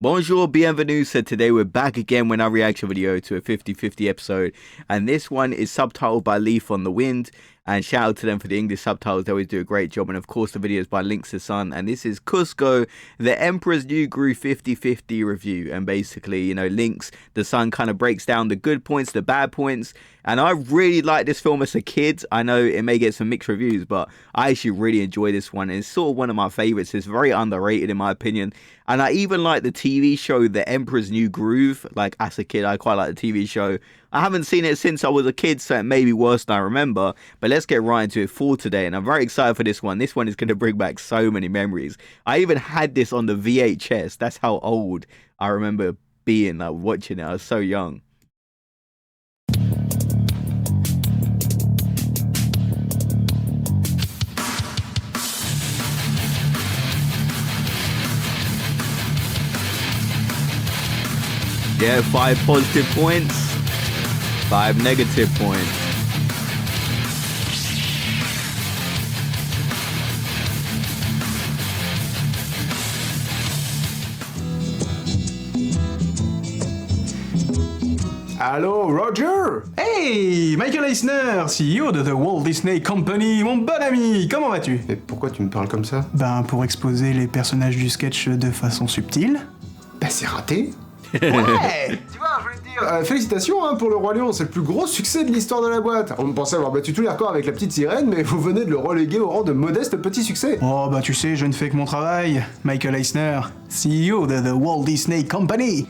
Bonjour, bienvenue. So today we're back again with our reaction video to a 50/50 episode. And this one is subtitled by Leaf on the Wind. And shout out to them for the English subtitles. They always do a great job. And of course, the video is by Links the Sun. And this is Cusco, the Emperor's New Groove 50/50 review. And basically, you know, Links the Sun kind of breaks down the good points, the bad points. And I really liked this film as a kid. I know it may get some mixed reviews, but I actually really enjoy this one. It's sort of one of my favorites. It's very underrated in my opinion. And I even like the TV show, The Emperor's New Groove. Like, as a kid, I quite like the TV show. I haven't seen it since I was a kid, so it may be worse than I remember. But let's get right into it for today. And I'm very excited for this one. This one is going to bring back so many memories. I even had this on the VHS. That's how old I remember being, like, watching it. I was so young. Yeah, 5 positive points, 5 negative points. Allô, Roger? Hey, Michael Eisner, CEO de The Walt Disney Company, mon bon ami, comment vas-tu? Mais pourquoi tu me parles comme ça? Ben, pour exposer les personnages du sketch de façon subtile. Bah c'est raté. Ouais. Tu vois, je voulais te dire, félicitations hein, pour le Roi Lion, c'est le plus gros succès de l'histoire de la boîte. On pensait avoir battu tous les records avec la petite sirène, mais vous venez de le reléguer au rang de modeste petit succès. Oh bah tu sais, je ne fais que mon travail. Michael Eisner, CEO de The Walt Disney Company.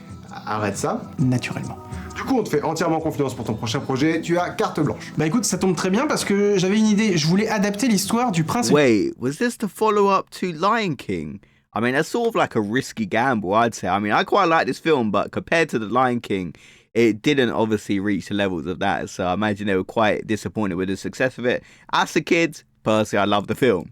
Arrête ça. Naturellement. Du coup, on te fait entièrement confiance pour ton prochain projet, tu as carte blanche. Bah écoute, ça tombe très bien parce que j'avais une idée, je voulais adapter l'histoire du prince... Wait, was this the follow-up to Lion King? I mean, that's sort of like a risky gamble, I'd say. I mean, I quite like this film, but compared to The Lion King, it didn't obviously reach the levels of that. So I imagine they were quite disappointed with the success of it. As a kid, personally, I love the film.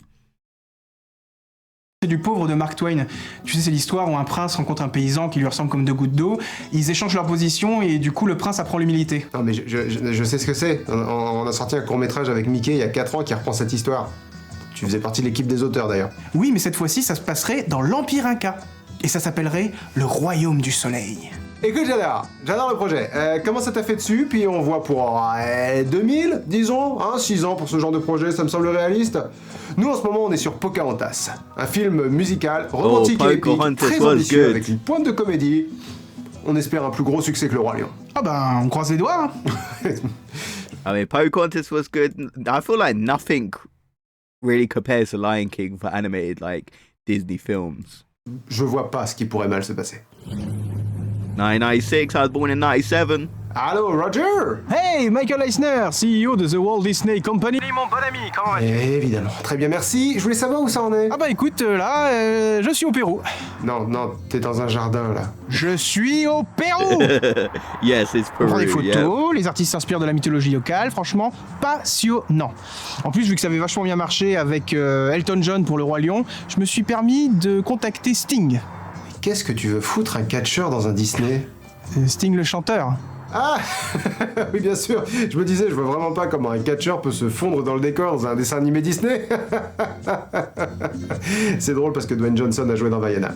Du pauvre de Mark Twain. Tu sais, c'est l'histoire où un prince rencontre un paysan qui lui ressemble comme 2 gouttes d'eau, ils échangent leur position et du coup le prince apprend l'humilité. Non mais je sais ce que c'est. On a sorti un court-métrage avec Mickey il y a 4 ans qui reprend cette histoire. Tu faisais partie de l'équipe des auteurs d'ailleurs. Oui, mais cette fois-ci, ça se passerait dans l'Empire Inca. Et ça s'appellerait le Royaume du Soleil. Écoute, j'adore le projet. Comment ça t'a fait dessus? Puis on voit pour 2000, disons, hein, 6 ans pour ce genre de projet, ça me semble réaliste. Nous, en ce moment, on est sur Pocahontas, un film musical, romantique et épique, très ambitieux, avec une pointe de comédie. On espère un plus gros succès que le Roi Lion. Ah ben, on croise les doigts. I mean, Pocahontas was good. I feel like nothing really compares to Lion King for animated, like, Disney films. Je vois pas ce qui pourrait mal se passer. 1996, I was born in 97. Allô, Roger? Hey, Michael Eisner, CEO de The Walt Disney Company. Mon bon ami, comment vas-tu? Évidemment. Très bien, merci. Je voulais savoir où ça en est. Ah bah écoute, là, je suis au Pérou. Non, t'es dans un jardin, là. Je suis au Pérou. Yes, it's On Peru. prend des photos, Yeah. les artistes s'inspirent de la mythologie locale, franchement, passionnant. En plus, vu que ça avait vachement bien marché avec Elton John pour le Roi Lion, je me suis permis de contacter Sting. Qu'est-ce que tu veux foutre un catcheur dans un Disney? Sting le chanteur. Ah oui, bien sûr. Je me disais, je vois vraiment pas comment un catcheur peut se fondre dans le décor dans un dessin animé Disney. C'est drôle parce que Dwayne Johnson a joué dans Vaiana.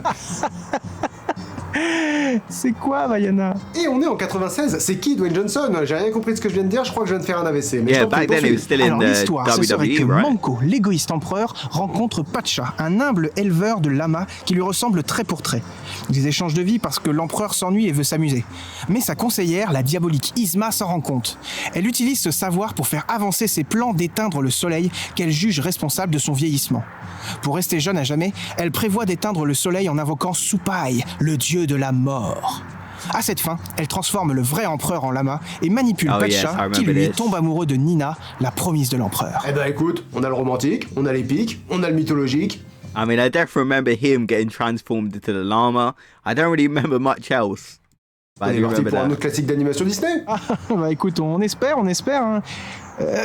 C'est quoi, Vaiana? Et on est en 96. C'est qui Dwayne Johnson? J'ai rien compris de ce que je viens de dire. Je crois que je viens de faire un AVC. Mais Yeah, je t'en prie, back then it was poursuis. still in Alors l'histoire, ce serait que WWE, right? Manco, l'égoïste empereur, rencontre Pacha, un humble éleveur de lamas qui lui ressemble trait pour trait. Ils échangent de vie parce que l'empereur s'ennuie et veut s'amuser. Mais sa conseillère, la diabolique Isma, s'en rend compte. Elle utilise ce savoir pour faire avancer ses plans d'éteindre le soleil qu'elle juge responsable de son vieillissement. Pour rester jeune à jamais, elle prévoit d'éteindre le soleil en invoquant Supai, le dieu de la mort. À cette fin, elle transforme le vrai empereur en lama et manipule Oh yes, I Pacha, qui remember lui this. tombe amoureux de Nina, la promise de l'empereur. Eh ben écoute, on a le romantique, on a l'épique, on a le mythologique. I mean, I definitely remember him getting transformed into the llama. I don't really remember much else. But On I est do parti remember pour un that. autre classique d'animation Disney. Bah écoute, on espère. Hein.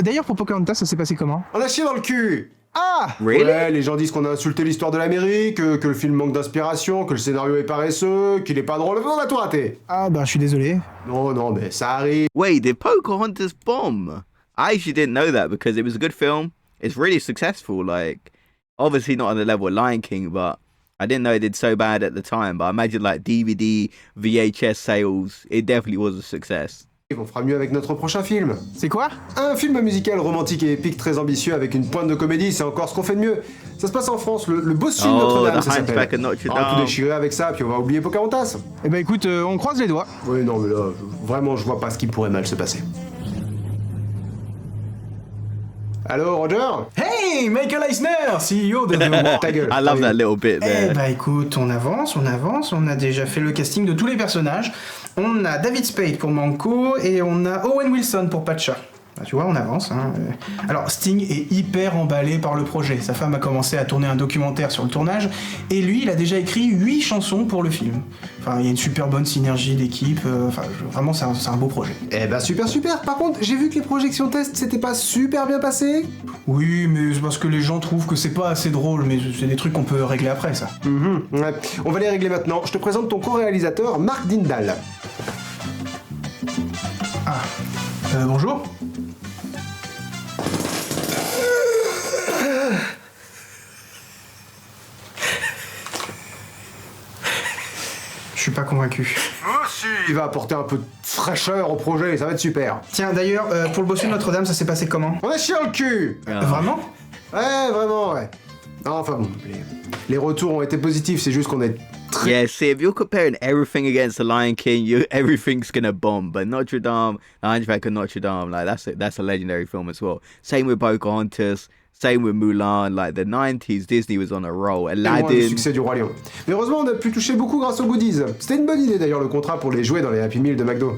D'ailleurs, pour Pocahontas, ça s'est passé comment? On a chié dans le cul. Ah! Really? Ouais, les gens disent qu'on a insulté l'histoire de l'Amérique, que le film manque d'inspiration, que le scénario est paresseux, qu'il est pas drôle. On a tout raté. Ah bah je suis désolé. Non, mais ça arrive. Wait, did Pocahontas bomb? I actually didn't know that because it was a good film. It's really successful. Like, obviously not on the level of Lion King, but I didn't know it did so bad at the time, but I imagine like DVD, VHS sales, it definitely was a success. On fera mieux avec notre prochain film. C'est quoi? Un film musical romantique et épique très ambitieux avec une pointe de comédie, c'est encore ce qu'on fait de mieux. Ça se passe en France, le bossu de Notre-Dame, The ça Hunchback s'appelle. of Notre On va tout Dame. déchirer avec ça, puis on va oublier Pocahontas. Eh ben écoute, on croise les doigts. Oui, non, mais là, vraiment, je vois pas ce qui pourrait mal se passer. Allô, Roger? Hey, Michael Eisner, CEO de The Wall. Ta gueule. I love that little bit Eh there. bah écoute, on avance, on a déjà fait le casting de tous les personnages. On a David Spade pour Manco et on a Owen Wilson pour Pacha. Bah, tu vois, on avance. Hein. Alors Sting est hyper emballé par le projet. Sa femme a commencé à tourner un documentaire sur le tournage et lui, il a déjà écrit 8 chansons pour le film. Enfin, il y a une super bonne synergie d'équipe. Vraiment, c'est un beau projet. Eh ben super super. Par contre, j'ai vu que les projections tests s'étaient pas super bien passées. Oui, mais c'est parce que les gens trouvent que c'est pas assez drôle, mais c'est des trucs qu'on peut régler après, ça. Ouais. On va les régler maintenant. Je te présente ton co-réalisateur, Marc Dindal. Bonjour. Je suis pas convaincu. Il va apporter un peu de fraîcheur au projet, ça va être super. Tiens, d'ailleurs, pour le bossu de Notre-Dame, ça s'est passé comment? On est chiant le cul. Vraiment? Ouais, vraiment, ouais. Non, enfin bon, les retours ont été positifs, c'est juste qu'on est très... Yeah, see, if you're comparing everything against The Lion King, everything's gonna bomb. But Notre Dame, The Hunchback of Notre Dame, like that's a legendary film as well. Same with Pocahontas, same with Mulan. Like the 90s, Disney was on a roll. loin du Aladdin. succès du Roi Lion. Mais heureusement, on a pu toucher beaucoup grâce aux goodies. C'était une bonne idée d'ailleurs le contrat pour les jouer dans les Happy Meal de McDo.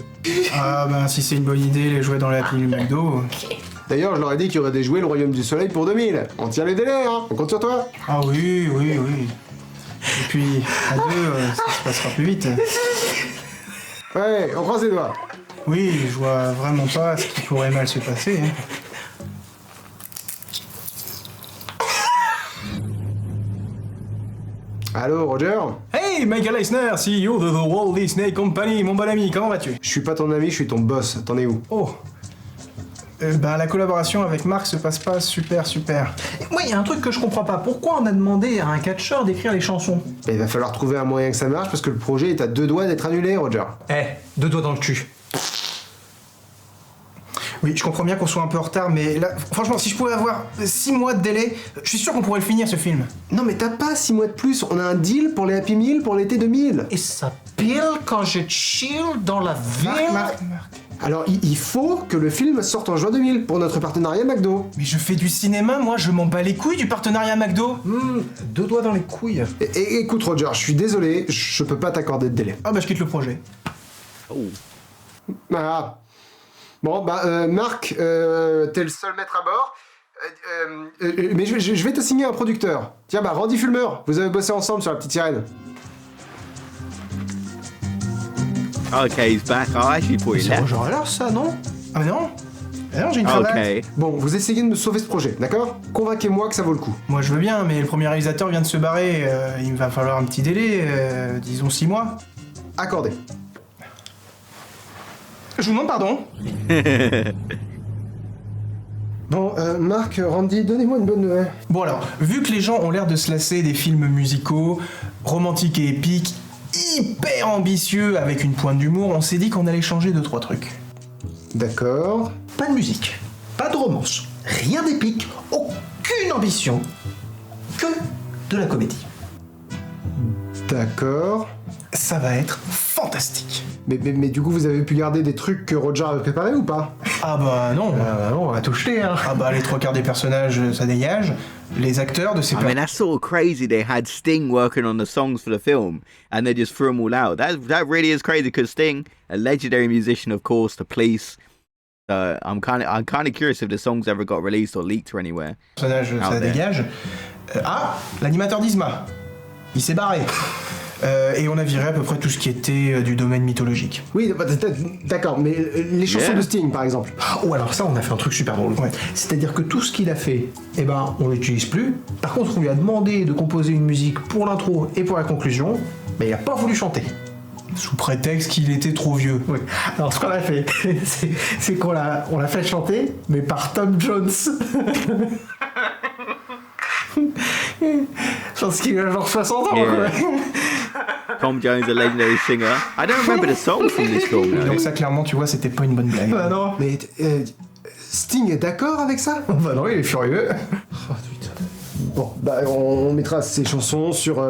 Ah ben, si c'est une bonne idée, les jouets dans la pile McDo... D'ailleurs, je leur ai dit qu'il y aurait des jouets Le Royaume du Soleil pour 2000. On tient les délais, hein. On compte sur toi. Ah oui. Et puis, à deux, ça se passera plus vite. Ouais, on croise les doigts. Oui, je vois vraiment pas ce qui pourrait mal se passer. Hein. Allô, Roger? Hey, Michael Eisner, CEO de The Walt Disney Company, mon bon ami, comment vas-tu? Je suis pas ton ami, je suis ton boss. T'en es où? Oh. La collaboration avec Marc se passe pas super. Moi, il y a un truc que je comprends pas. Pourquoi on a demandé à un catcheur d'écrire les chansons? Ben, il va falloir trouver un moyen que ça marche parce que le projet est à 2 doigts d'être annulé, Roger. Deux doigts dans le cul. Oui, je comprends bien qu'on soit un peu en retard, mais là, franchement, si je pouvais avoir 6 mois de délai, je suis sûr qu'on pourrait le finir, ce film. Non, mais t'as pas 6 mois de plus. On a un deal pour les Happy Meal pour l'été 2000. Et ça pile quand je chill dans la ville. Marc. Alors, il faut que le film sorte en juin 2000 pour notre partenariat McDo. Mais je fais du cinéma, moi, je m'en bats les couilles du partenariat McDo. Deux doigts dans les couilles. Et écoute, Roger, je suis désolé, je peux pas t'accorder de délai. Ah bah, je quitte le projet. Oh. Ah. Bon, Marc, t'es le seul maître à bord. Mais je vais te signer un producteur. Tiens, Randy Fulmer, vous avez bossé ensemble sur La Petite Sirène. Okay, he's back. Oh, actually thought he C'est left. Roger Alors ça, non? Ah mais non. Ah non, j'ai une cravate. Okay. Bon, vous essayez de me sauver ce projet, d'accord? Convainquez-moi que ça vaut le coup. Moi, je veux bien, mais le premier réalisateur vient de se barrer. Il me va falloir un petit délai, disons 6 mois. Accordé. Je vous demande pardon. Bon, Marc, Randy, donnez-moi une bonne nouvelle. Bon alors, vu que les gens ont l'air de se lasser des films musicaux, romantiques et épiques, hyper ambitieux avec une pointe d'humour, on s'est dit qu'on allait changer 2-3 trucs. D'accord. Pas de musique, pas de romance, rien d'épique, aucune ambition, que de la comédie. D'accord. Ça va être fantastique. Mais du coup, vous avez pu garder des trucs que Roger avait préparés ou pas? Ah bah non. On va tout jeter, hein. Ah bah les 3 quarts des personnages, ça dégage. Les acteurs de ces I mean, that's sort of crazy. They had Sting working on the songs for the film, and they just threw them all out. That really is crazy because Sting, a legendary musician, of course, The Police. I'm kind of curious if the songs ever got released or leaked or anywhere. personnages, ça there. dégage. L'animateur d'Isma. Il s'est barré. Et on a viré à peu près tout ce qui était du domaine mythologique. Oui, d'accord, mais les chansons Yeah. de Sting, par exemple. Ou alors ça, on a fait un truc super drôle. Ouais. C'est-à-dire que tout ce qu'il a fait, on l'utilise plus. Par contre, on lui a demandé de composer une musique pour l'intro et pour la conclusion, mais il a pas voulu chanter. Sous prétexte qu'il était trop vieux. Oui. Alors ce qu'on a fait, c'est qu'on l'a fait chanter, mais par Tom Jones. Je pense qu'il a genre 60 ans, Yeah. quoi. Tom Jones, a legendary singer. I don't remember the song from this film, though. Donc ça, clairement, tu vois, c'était pas une bonne blague. Bah non. Mais Sting est d'accord avec ça? Bah non, il est furieux. Bon, bah on mettra ces chansons sur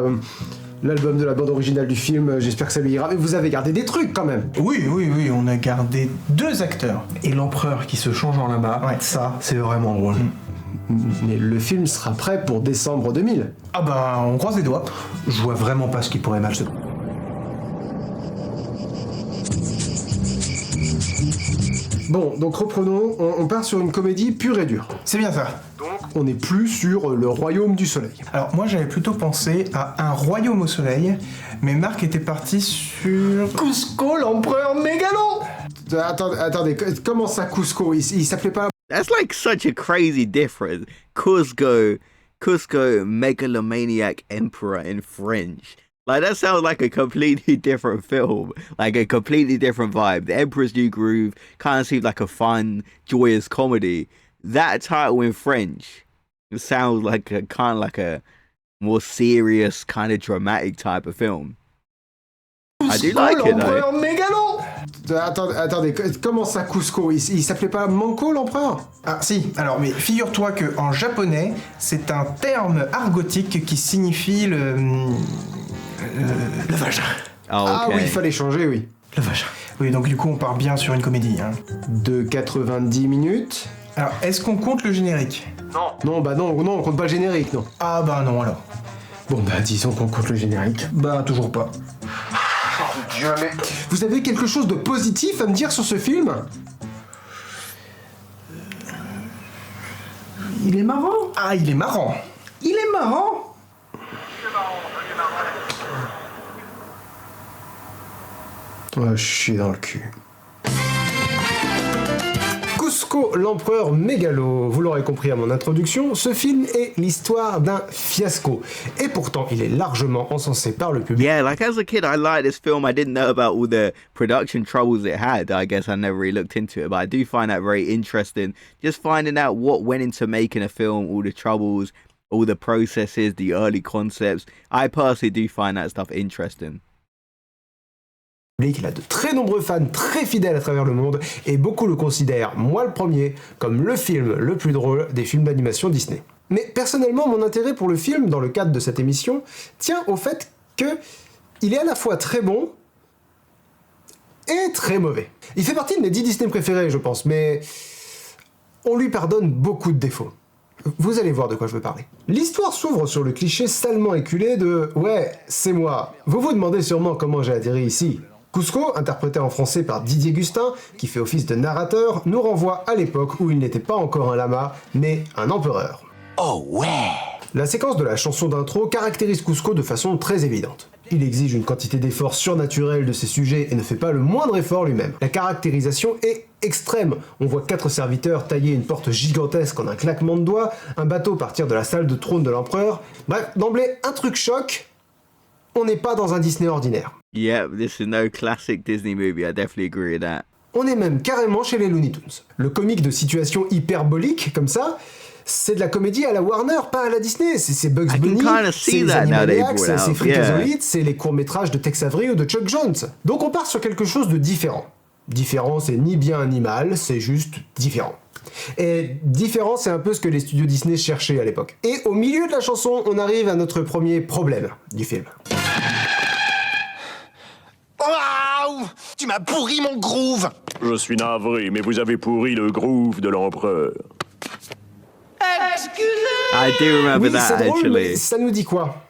l'album de la bande originale du film, j'espère que ça lui ira. Mais vous avez gardé des trucs quand même. Oui, on a gardé 2 acteurs. Et l'empereur qui se change en lama, Ouais. ça, c'est vraiment drôle. Mais le film sera prêt pour décembre 2000. Ah bah, on croise les doigts. Je vois vraiment pas ce qui pourrait mal se... Bon, donc reprenons, on part sur une comédie pure et dure. C'est bien ça. On n'est plus sur le royaume du soleil. Alors moi j'avais plutôt pensé à Un royaume au soleil, mais Marc était parti sur... Cusco, l'empereur mégalo. Attendez, comment ça Cusco? Il s'appelait pas... That's like such a crazy difference. Cusco, megalomaniac emperor in French. Like, that sounds like a completely different film. Like, a completely different vibe. The Emperor's New Groove kind of seems like a fun, joyous comedy. That title in French, it sounds like a kind of like a more serious, kind of dramatic type of film. I do like it, though. L'empereur mégalo. Attendez, comment ça Cusco? Il s'appelait pas Manco l'empereur? Ah si, alors mais figure-toi que en japonais, c'est un terme argotique qui signifie le vagin. Oh, Ah oui, okay. il fallait changer, oui. Le vagin. Oui, donc du coup on part bien sur une comédie. Hein. De 90 minutes. Alors, est-ce qu'on compte le générique? Non, on compte pas le générique, non. Ah bah non alors. Bon, bah disons qu'on compte le générique. Bah toujours pas. Vous avez quelque chose de positif à me dire sur ce film? Il est marrant. Ah, il est marrant. Il est marrant. Ouais, chier dans le cul. Cusco, l'empereur mégalo. Vous l'aurez compris à mon introduction, ce film est l'histoire d'un fiasco. Et pourtant, il est largement encensé par le public. Yeah, like as a kid, I liked this film. I didn't know about all the production troubles it had. I guess I never really looked into it, but I do find that very interesting. Just finding out what went into making a film, all the troubles, all the processes, the early concepts. I personally do find that stuff interesting. Il a de très nombreux fans très fidèles à travers le monde et beaucoup le considèrent, moi le premier, comme le film le plus drôle des films d'animation Disney. Mais personnellement, mon intérêt pour le film, dans le cadre de cette émission, tient au fait que il est à la fois très bon et très mauvais. Il fait partie de mes 10 Disney préférés, je pense, mais on lui pardonne beaucoup de défauts. Vous allez voir de quoi je veux parler. L'histoire s'ouvre sur le cliché salement éculé de « Ouais, c'est moi ». Vous vous demandez sûrement comment j'ai atterri ici. Cusco, interprété en français par Didier Gustin, qui fait office de narrateur, nous renvoie à l'époque où il n'était pas encore un lama, mais un empereur. Oh ouais! La séquence de la chanson d'intro caractérise Cusco de façon très évidente. Il exige une quantité d'efforts surnaturels de ses sujets et ne fait pas le moindre effort lui-même. La caractérisation est extrême. On voit 4 serviteurs tailler une porte gigantesque en un claquement de doigts, un bateau partir de la salle de trône de l'empereur. Bref, d'emblée, un truc choc, on n'est pas dans un Disney ordinaire. Yeah, this is no classic Disney movie. I definitely agree with that. On est même carrément chez les Looney Tunes. Le comique de situation hyperbolique, comme ça, c'est de la comédie à la Warner, pas à la Disney. C'est Bugs I can Bunny, kinda c'est see les that now they Animaniacs, brought c'est out, Freakazoid, c'est les courts-métrages de Tex Avery ou de Chuck Jones. Donc on part sur quelque chose de différent. Différent, c'est ni bien ni mal, c'est juste différent. Et différent, c'est un peu ce que les studios Disney cherchaient à l'époque. Et au milieu de la chanson, on arrive à notre premier problème du film. Waouh! Tu m'as pourri mon groove! Je suis navré, mais vous avez pourri le groove de l'empereur. I do remember Oui, that c'est drôle, mais actually. ça nous dit quoi?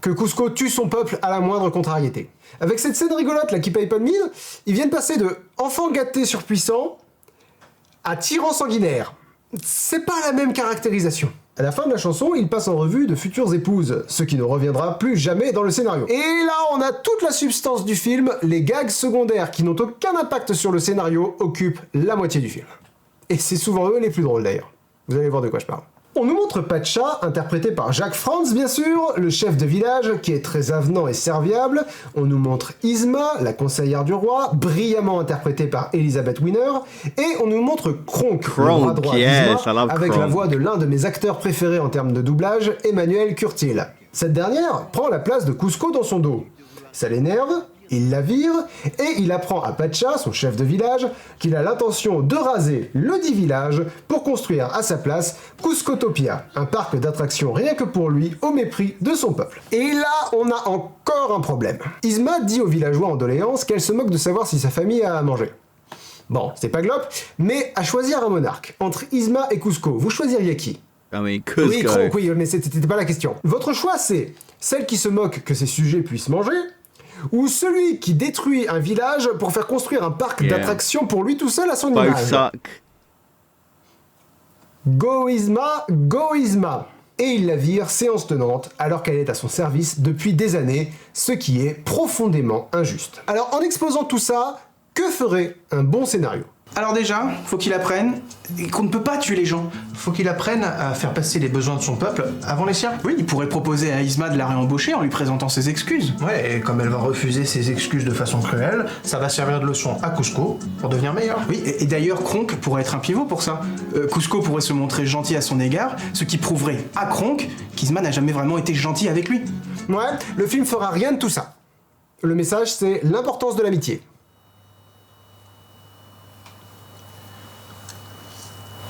Que Cusco tue son peuple à la moindre contrariété. Avec cette scène rigolote là qui paye pas de mine, ils viennent passer de enfant gâté surpuissant à tyran sanguinaire. C'est pas la même caractérisation. À la fin de la chanson, il passe en revue de futures épouses, ce qui ne reviendra plus jamais dans le scénario. Et là, on a toute la substance du film, les gags secondaires qui n'ont aucun impact sur le scénario occupent la moitié du film. Et c'est souvent eux les plus drôles d'ailleurs. Vous allez voir de quoi je parle. On nous montre Pacha, interprété par Jacques Franz bien sûr, le chef de village qui est très avenant et serviable. On nous montre Yzma, la conseillère du roi, brillamment interprétée par Elizabeth Winner. Et on nous montre Kronk, le bras droit d'Yzma, avec la voix de l'un de mes acteurs préférés en termes de doublage, Emmanuel Curtil. Cette dernière prend la place de Kuzco dans son dos. Ça l'énerve, il la vire, et il apprend à Pacha, son chef de village, qu'il a l'intention de raser le dit village pour construire à sa place Cuscotopia, un parc d'attractions rien que pour lui, au mépris de son peuple. Et là, on a encore un problème. Yzma dit aux villageois en doléance qu'elle se moque de savoir si sa famille a à manger. Bon, c'est pas glop, mais à choisir un monarque, entre Yzma et Cusco, vous choisiriez qui? Cusco. Oui, Kronk, oui, mais c'était pas la question. Votre choix, c'est celle qui se moque que ses sujets puissent manger, ou celui qui détruit un village pour faire construire un parc d'attractions pour lui tout seul à son Both image. suck. Go Yzma, go Yzma. Et il la vire séance tenante alors qu'elle est à son service depuis des années, ce qui est profondément injuste. Alors en exposant tout ça, que ferait un bon scénario? Alors déjà, faut qu'il apprenne qu'on ne peut pas tuer les gens. Faut qu'il apprenne à faire passer les besoins de son peuple avant les siens. Oui, il pourrait proposer à Yzma de la réembaucher en lui présentant ses excuses. Ouais, et comme elle va refuser ses excuses de façon cruelle, ça va servir de leçon à Cusco pour devenir meilleur. Oui, et d'ailleurs, Kronk pourrait être un pivot pour ça. Cusco pourrait se montrer gentil à son égard, ce qui prouverait à Kronk qu'Yzma n'a jamais vraiment été gentil avec lui. Ouais, le film fera rien de tout ça. Le message, c'est l'importance de l'amitié.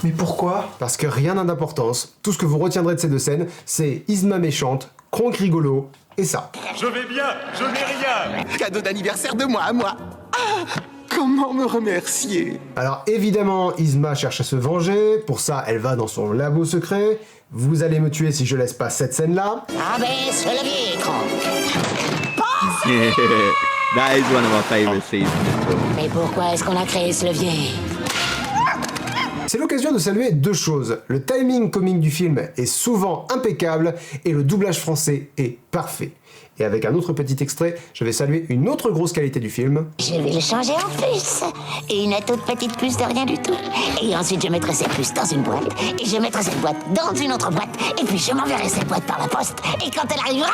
Mais pourquoi? Parce que rien n'a d'importance. Tout ce que vous retiendrez de ces deux scènes, c'est Yzma méchante, Kronk rigolo, et ça. Je vais bien, je n'ai rien. Cadeau d'anniversaire de moi à moi. Ah, comment me remercier? Alors évidemment, Yzma cherche à se venger, pour ça elle va dans son labo secret. Vous allez me tuer si je laisse pas cette scène-là. Abaisse le levier, Kronk. That is one of my favorite scenes in this film. Mais pourquoi est-ce qu'on a créé ce levier? C'est l'occasion de saluer deux choses. Le timing comique du film est souvent impeccable et le doublage français est parfait. Et avec un autre petit extrait, je vais saluer une autre grosse qualité du film. Je vais le changer en puce. Et une toute petite puce de rien du tout. Et ensuite, je mettrai cette puce dans une boîte. Et je mettrai cette boîte dans une autre boîte. Et puis, je m'enverrai cette boîte par la poste. Et quand elle arrivera,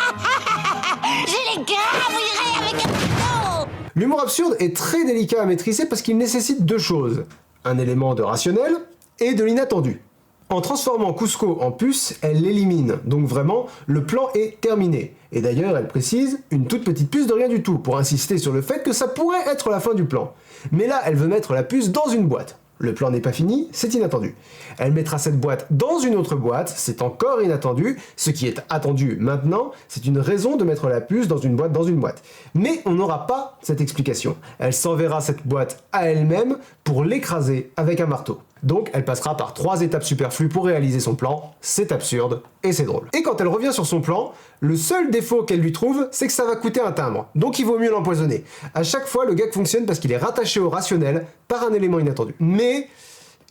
je les gravouillerai avec un couteau. L'humour absurde est très délicat à maîtriser parce qu'il nécessite deux choses. Un élément de rationnel et de l'inattendu. En transformant Cusco en puce, elle l'élimine, donc vraiment, le plan est terminé. Et d'ailleurs, elle précise, une toute petite puce de rien du tout, pour insister sur le fait que ça pourrait être la fin du plan. Mais là, elle veut mettre la puce dans une boîte. Le plan n'est pas fini, c'est inattendu. Elle mettra cette boîte dans une autre boîte, c'est encore inattendu. Ce qui est attendu maintenant, c'est une raison de mettre la puce dans une boîte. Mais on n'aura pas cette explication. Elle s'enverra cette boîte à elle-même pour l'écraser avec un marteau. Donc elle passera par 3 étapes superflues pour réaliser son plan, c'est absurde et c'est drôle. Et quand elle revient sur son plan, le seul défaut qu'elle lui trouve, c'est que ça va coûter un timbre, donc il vaut mieux l'empoisonner. À chaque fois, le gag fonctionne parce qu'il est rattaché au rationnel par un élément inattendu. Mais,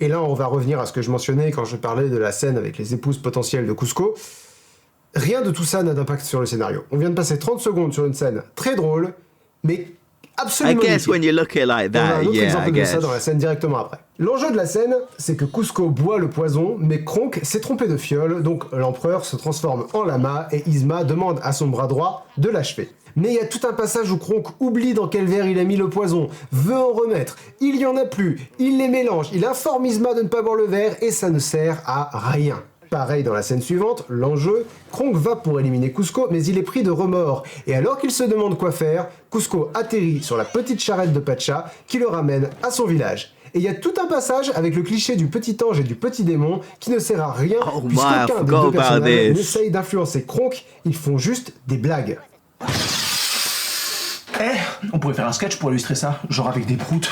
et là on va revenir à ce que je mentionnais quand je parlais de la scène avec les épouses potentielles de Cusco, rien de tout ça n'a d'impact sur le scénario. On vient de passer 30 secondes sur une scène très drôle, mais absolument I guess inutile. when you look at it like On a that, un autre yeah, I exemple de guess. ça dans la scène directement après. L'enjeu de la scène, c'est que Cusco boit le poison, mais Kronk s'est trompé de fiole, donc l'empereur se transforme en lama et Yzma demande à son bras droit de l'achever. Mais il y a tout un passage où Kronk oublie dans quel verre il a mis le poison, veut en remettre, il y en a plus, il les mélange, il informe Yzma de ne pas boire le verre et ça ne sert à rien. Pareil dans la scène suivante, l'enjeu, Kronk va pour éliminer Cusco, mais il est pris de remords. Et alors qu'il se demande quoi faire, Cusco atterrit sur la petite charrette de Pacha qui le ramène à son village. Et il y a tout un passage avec le cliché du petit ange et du petit démon qui ne sert à rien Oh my, I puisqu'aucun des forgot deux about personnages this. n'essaye d'influencer Kronk, ils font juste des blagues. On pourrait faire un sketch pour illustrer ça, genre avec des proutes.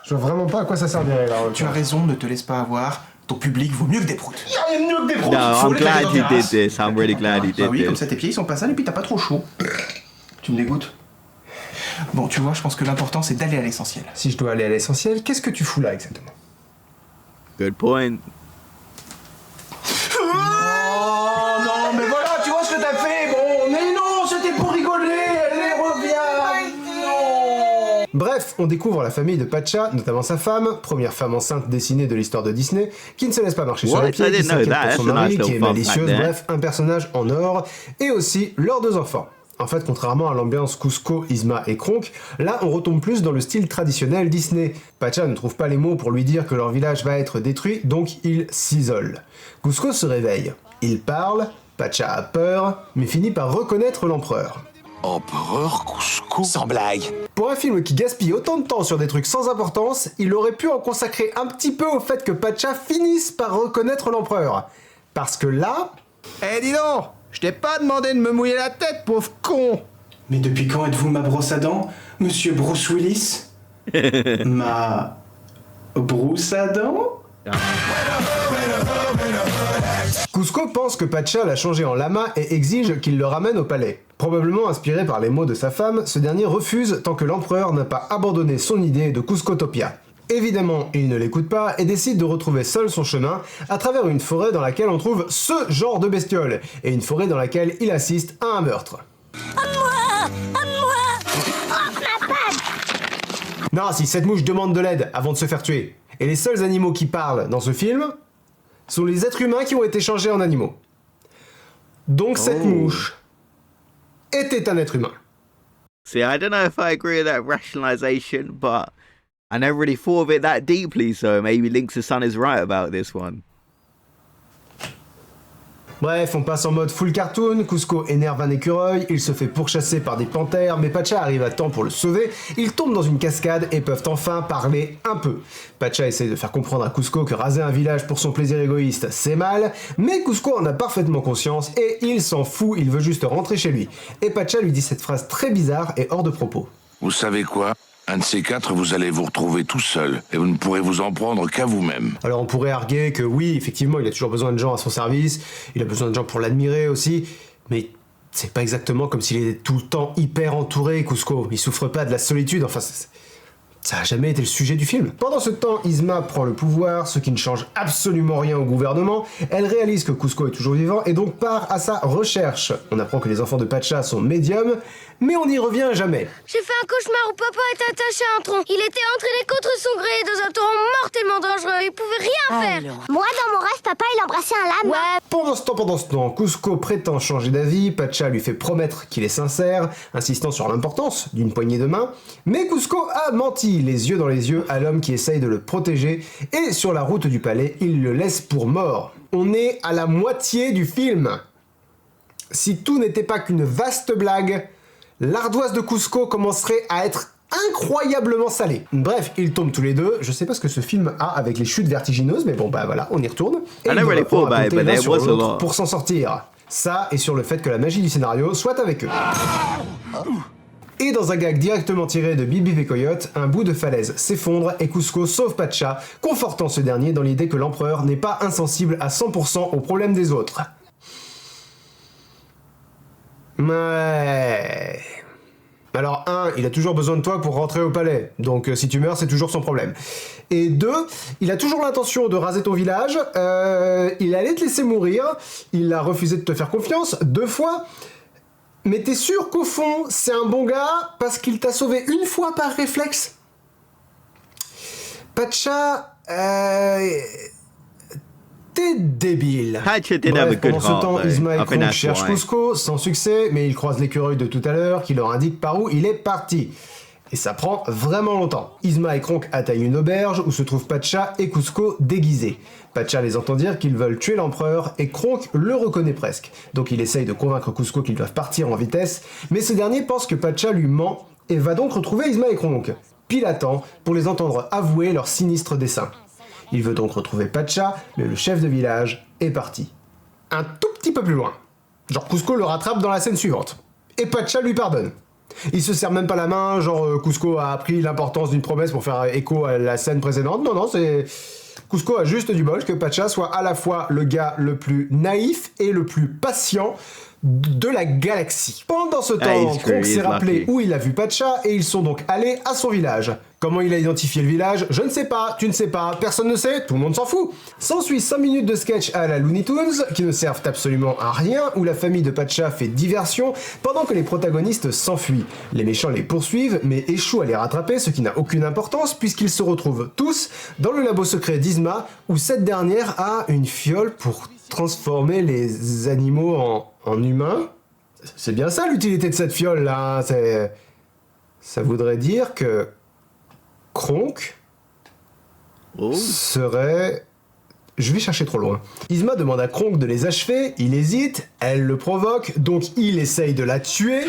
Je vois vraiment pas à quoi ça servirait là. Tu as raison, ne te laisse pas avoir. Ton public vaut mieux que des proutes. Y'a rien de mieux que des proutes. No, Faut I'm les faire glad en you did terrasse. this. I'm really glad you Bah did oui, comme this. ça tes pieds ils sont pas sales et puis t'as pas trop chaud. Tu me dégoûtes. Bon, tu vois, je pense que l'important c'est d'aller à l'essentiel. Si je dois aller à l'essentiel, qu'est-ce que tu fous là exactement? Good point. Oh non, mais voilà, tu vois ce que t'as fait. Bon, mais non, c'était pour rigoler. Elle revient. Non. Bref, on découvre la famille de Pacha, notamment sa femme, première femme enceinte dessinée de l'histoire de Disney, qui ne se laisse pas marcher sur What? les pieds, I qui didn't know s'inquiète that. pour son That's a mari, nice qui est little fun malicieuse, fact there. bref, un personnage en or, et aussi leurs 2 enfants. En fait, contrairement à l'ambiance Kuzco, Yzma et Kronk, là on retombe plus dans le style traditionnel Disney. Pacha ne trouve pas les mots pour lui dire que leur village va être détruit, donc il s'isole. Kuzco se réveille. Il parle, Pacha a peur, mais finit par reconnaître l'empereur. Empereur Kuzco? Sans blague. Pour un film qui gaspille autant de temps sur des trucs sans importance, il aurait pu en consacrer un petit peu au fait que Pacha finisse par reconnaître l'empereur. Parce que là... Eh dis donc, je t'ai pas demandé de me mouiller la tête, pauvre con. Mais depuis quand êtes-vous ma brosse à dents, monsieur Bruce Willis? Ma... brosse à dents? Kuzco pense que Pacha l'a changé en lama et exige qu'il le ramène au palais. Probablement inspiré par les mots de sa femme, ce dernier refuse tant que l'empereur n'a pas abandonné son idée de Kuzcotopia. Évidemment, il ne l'écoute pas et décide de retrouver seul son chemin à travers une forêt dans laquelle on trouve ce genre de bestiole, et une forêt dans laquelle il assiste à un meurtre. Non, si cette mouche demande de l'aide avant de se faire tuer. Et les seuls animaux qui parlent dans ce film sont les êtres humains qui ont été changés en animaux. Donc cette mouche était un être humain. See, I don't know if I agree with that rationalization, but I never really thought of it that deeply, so maybe Link's son is right about this one. Bref, on passe en mode full cartoon, Kuzco énerve un écureuil, il se fait pourchasser par des panthères, mais Pacha arrive à temps pour le sauver, ils tombent dans une cascade et peuvent enfin parler un peu. Pacha essaie de faire comprendre à Kuzco que raser un village pour son plaisir égoïste, c'est mal, mais Kuzco en a parfaitement conscience et il s'en fout, il veut juste rentrer chez lui. Et Pacha lui dit cette phrase très bizarre et hors de propos. Vous savez quoi? Un de ces 4, vous allez vous retrouver tout seul, et vous ne pourrez vous en prendre qu'à vous-même. Alors on pourrait arguer que oui, effectivement, il a toujours besoin de gens à son service, il a besoin de gens pour l'admirer aussi, mais c'est pas exactement comme s'il était tout le temps hyper entouré, Kuzco. Il souffre pas de la solitude, enfin, ça a jamais été le sujet du film. Pendant ce temps, Yzma prend le pouvoir, ce qui ne change absolument rien au gouvernement. Elle réalise que Kuzco est toujours vivant et donc part à sa recherche. On apprend que les enfants de Pacha sont médiums, mais on n'y revient jamais. J'ai fait un cauchemar où papa était attaché à un tronc. Il était entraîné contre son gré dans un torrent mortellement dangereux. Il pouvait rien faire. Moi, dans mon rêve, papa, il embrassait un lama. Ouais. Pendant ce temps, Kuzco prétend changer d'avis, Pacha lui fait promettre qu'il est sincère, insistant sur l'importance d'une poignée de main, mais Kuzco a menti, les yeux dans les yeux, à l'homme qui essaye de le protéger, et sur la route du palais, il le laisse pour mort. On est à la moitié du film. Si tout n'était pas qu'une vaste blague, l'ardoise de Kuzco commencerait à être incroyablement salée. Bref, ils tombent tous les deux. Je sais pas ce que ce film a avec les chutes vertigineuses, mais bon bah voilà, on y retourne. Et I never really thought about it, but there was a lot. pour s'en sortir. Ça, et sur le fait que la magie du scénario soit avec eux. Et dans un gag directement tiré de Bip Bip et Coyote, un bout de falaise s'effondre et Kuzco sauve Pacha, confortant ce dernier dans l'idée que l'empereur n'est pas insensible à 100% aux problèmes des autres. Ouais... Alors 1, il a toujours besoin de toi pour rentrer au palais, donc si tu meurs, c'est toujours son problème. Et 2, il a toujours l'intention de raser ton village, il allait te laisser mourir, il a refusé de te faire confiance 2 fois, mais t'es sûr qu'au fond, c'est un bon gars parce qu'il t'a sauvé une fois par réflexe? Pacha, t'es débile. Pacha did have a good Pendant ce heart, temps, though. Yzma et I think Kronk that's cherchent why. Kuzco, sans succès, mais ils croisent l'écureuil de tout à l'heure qui leur indique par où il est parti. Et ça prend vraiment longtemps. Yzma et Kronk atteignent une auberge où se trouvent Pacha et Kuzco déguisés. Pacha les entend dire qu'ils veulent tuer l'empereur et Kronk le reconnaît presque. Donc il essaye de convaincre Kuzco qu'ils doivent partir en vitesse, mais ce dernier pense que Pacha lui ment et va donc retrouver Yzma et Kronk. Pile à temps pour les entendre avouer leur sinistre dessein. Il veut donc retrouver Pacha, mais le chef de village est parti. Un tout petit peu plus loin. Genre Kuzco le rattrape dans la scène suivante. Et Pacha lui pardonne. Il se serre même pas la main, genre Kuzco a appris l'importance d'une promesse pour faire écho à la scène précédente. Non, c'est... Kuzco a juste du bol que Pacha soit à la fois le gars le plus naïf et le plus patient de la galaxie. Pendant ce temps, he's true, Kronk he's s'est rappelé lucky. où il a vu Pacha et ils sont donc allés à son village. Comment il a identifié le village? Je ne sais pas, tu ne sais pas, personne ne sait, tout le monde s'en fout. S'ensuit 5 minutes de sketch à la Looney Tunes qui ne servent absolument à rien, où la famille de Pacha fait diversion pendant que les protagonistes s'enfuient. Les méchants les poursuivent mais échouent à les rattraper, ce qui n'a aucune importance puisqu'ils se retrouvent tous dans le labo secret d'Yzma où cette dernière a une fiole pour transformer les animaux en humains. C'est bien ça l'utilité de cette fiole là, hein. Ça voudrait dire que Kronk Oh. serait... Je vais chercher trop loin. Yzma demande à Kronk de les achever, il hésite, elle le provoque, donc il essaye de la tuer.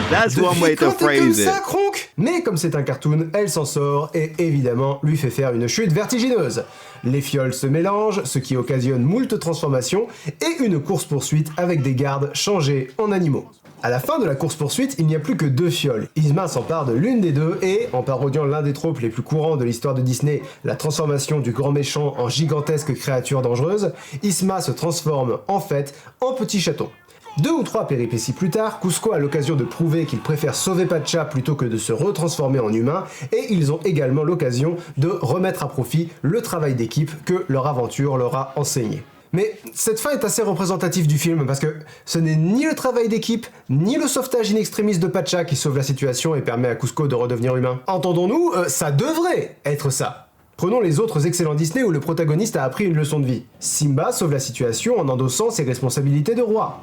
That's one way to Quand t'es comme phrase it. ça, Kronk. Mais comme c'est un cartoon, elle s'en sort et évidemment lui fait faire une chute vertigineuse. Les fioles se mélangent, ce qui occasionne moult transformations et une course-poursuite avec des gardes changés en animaux. À la fin de la course-poursuite, il n'y a plus que 2 fioles. Yzma s'empare de l'une des deux et, en parodiant l'un des tropes les plus courants de l'histoire de Disney, la transformation du grand méchant en gigantesque créature dangereuse, Yzma se transforme en fait en petit chaton. 2 ou 3 péripéties plus tard, Kuzco a l'occasion de prouver qu'il préfère sauver Pacha plutôt que de se retransformer en humain, et ils ont également l'occasion de remettre à profit le travail d'équipe que leur aventure leur a enseigné. Mais cette fin est assez représentative du film parce que ce n'est ni le travail d'équipe, ni le sauvetage in extremis de Pacha qui sauve la situation et permet à Kuzco de redevenir humain. Entendons-nous, ça devrait être ça. Prenons les autres excellents Disney où le protagoniste a appris une leçon de vie. Simba sauve la situation en endossant ses responsabilités de roi.